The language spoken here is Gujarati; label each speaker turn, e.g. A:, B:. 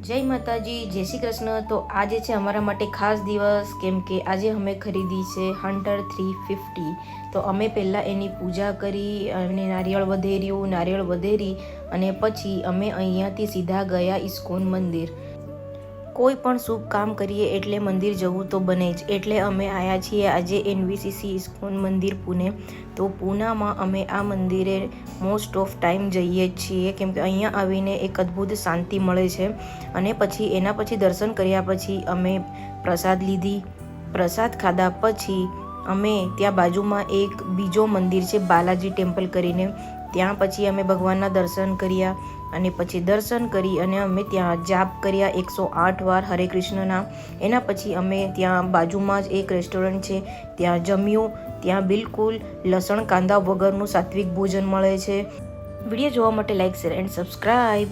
A: જય માતાજી, જય શ્રી કૃષ્ણ। તો આજે છે અમારા માટે ખાસ દિવસ, કેમ કે આજે અમે ખરીદી છે હન્ટર 350। તો અમે પહેલાં એની પૂજા કરી અને નારિયેળ વધેરી અને પછી અમે અહીંયાથી સીધા ગયા ઇસ્કોન મંદિર। કોઈ પણ શુભ કામ કરીએ એટલે મંદિર જવું તો બને જ, એટલે અમે આવ્યા છીએ આજે NVCC ઇસ્કોન મંદિર પુણે। તો પૂનામાં અમે આ મંદિરે મોસ્ટ ઓફ ટાઈમ જઈએ જ છીએ, કેમ કે અહીંયા આવીને એક અદ્ભુત શાંતિ મળે છે। અને પછી એના પછી દર્શન કર્યા પછી અમે પ્રસાદ લીધી। પ્રસાદ ખાધા પછી અમે ત્યાં બાજુમાં એક બીજો મંદિર છે બાલાજી ટેમ્પલ કરીને, ત્યાં પછી અમે ભગવાનના દર્શન કર્યા અને પછી દર્શન કરી અને અમે ત્યાં જાપ કર્યા 108 વાર હરે કૃષ્ણના। એના પછી અમે ત્યાં બાજુમાં જ એક રેસ્ટોરન્ટ છે ત્યાં જમ્યું। ત્યાં બિલકુલ લસણ કાંદા વગરનું સાત્વિક ભોજન મળે છે। વિડીયો જોવા માટે લાઇક, શેર એન્ડ સબસ્ક્રાઈબ।